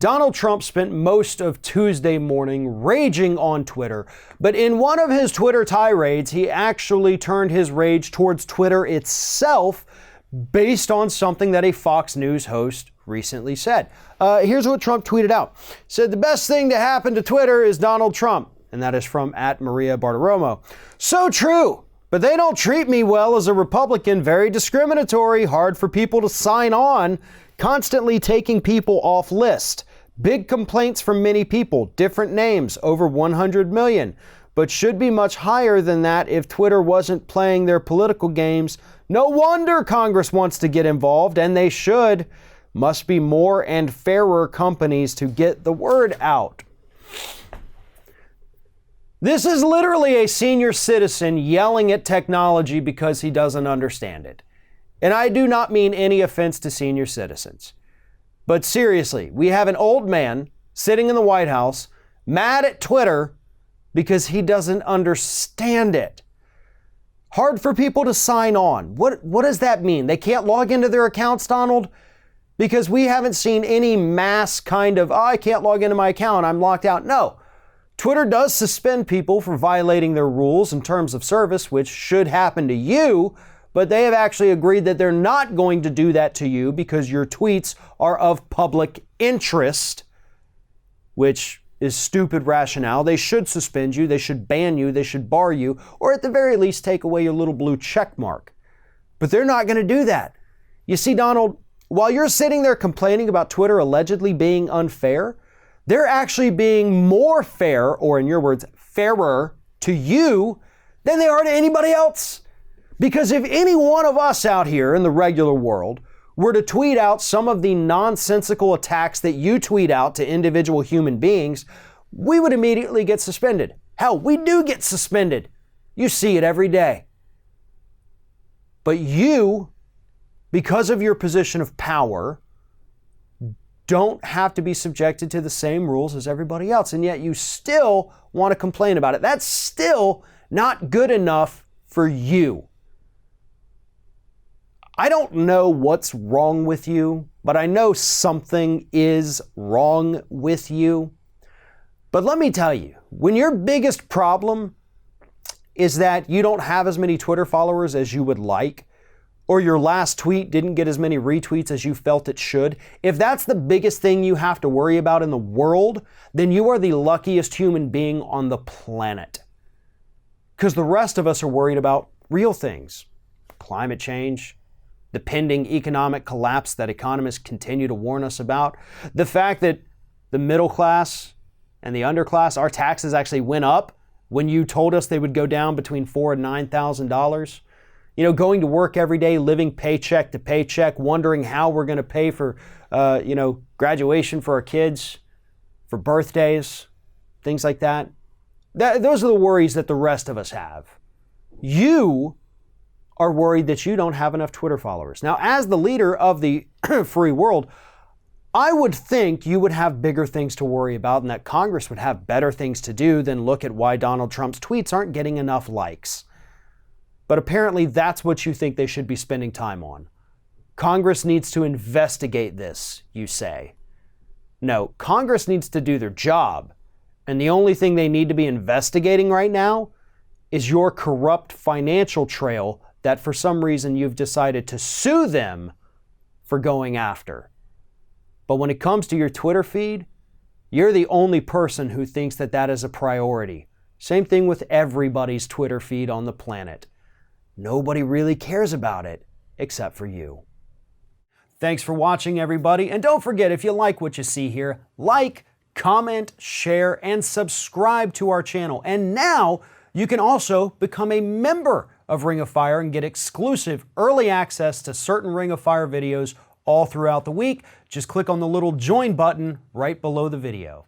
Donald Trump spent most of Tuesday morning raging on Twitter, but in one of his Twitter tirades, he actually turned his rage towards Twitter itself based on something that a Fox News host recently said. Here's what Trump tweeted out. Said, "The best thing to happen to Twitter is Donald Trump." And that is from @Maria Bartiromo. "So true, but they don't treat me well as a Republican. Very discriminatory, hard for people to sign on, constantly taking people off list. Big complaints from many people, different names, over 100 million, but should be much higher than that if Twitter wasn't playing their political games. No wonder Congress wants to get involved, and they should. Must be more and fairer companies to get the word out." This is literally a senior citizen yelling at technology because he doesn't understand it. And I do not mean any offense to senior citizens. But seriously, we have an old man sitting in the White House mad at Twitter because he doesn't understand it. Hard for people to sign on. What does that mean? They can't log into their accounts, Donald? Because we haven't seen any mass kind of, I can't log into my account, I'm locked out. No. Twitter does suspend people for violating their rules and terms of service, which should happen to you, but they have actually agreed that they're not going to do that to you because your tweets are of public interest, which is stupid rationale. They should suspend you, they should ban you, they should bar you, or at the very least take away your little blue check mark. But they're not going to do that. You see, Donald, while you're sitting there complaining about Twitter allegedly being unfair, they're actually being more fair, or in your words, fairer to you than they are to anybody else. Because if any one of us out here in the regular world were to tweet out some of the nonsensical attacks that you tweet out to individual human beings, we would immediately get suspended. Hell, we do get suspended. You see it every day. But you, because of your position of power, don't have to be subjected to the same rules as everybody else, and yet you still want to complain about it. That's still not good enough for you. I don't know what's wrong with you, but I know something is wrong with you. But let me tell you, when your biggest problem is that you don't have as many Twitter followers as you would like, or your last tweet didn't get as many retweets as you felt it should, if that's the biggest thing you have to worry about in the world, then you are the luckiest human being on the planet. Because the rest of us are worried about real things. Climate change, the pending economic collapse that economists continue to warn us about, the fact that the middle class and the underclass, our taxes actually went up when you told us they would go down between $4,000 and $9,000. You know, going to work every day, living paycheck to paycheck, wondering how we're going to pay for, graduation for our kids, for birthdays, things like that. Those are the worries that the rest of us have. You are worried that you don't have enough Twitter followers. Now, as the leader of the free world, I would think you would have bigger things to worry about and that Congress would have better things to do than look at why Donald Trump's tweets aren't getting enough likes. But apparently that's what you think they should be spending time on. Congress needs to investigate this, you say. No, Congress needs to do their job. And the only thing they need to be investigating right now is your corrupt financial trail that for some reason you've decided to sue them for going after. But when it comes to your Twitter feed, you're the only person who thinks that that is a priority. Same thing with everybody's Twitter feed on the planet. Nobody really cares about it except for you. Thanks for watching, everybody. And don't forget, if you like what you see here, like, comment, share, and subscribe to our channel. And now you can also become a member of Ring of Fire and get exclusive early access to certain Ring of Fire videos all throughout the week. Just click on the little join button right below the video.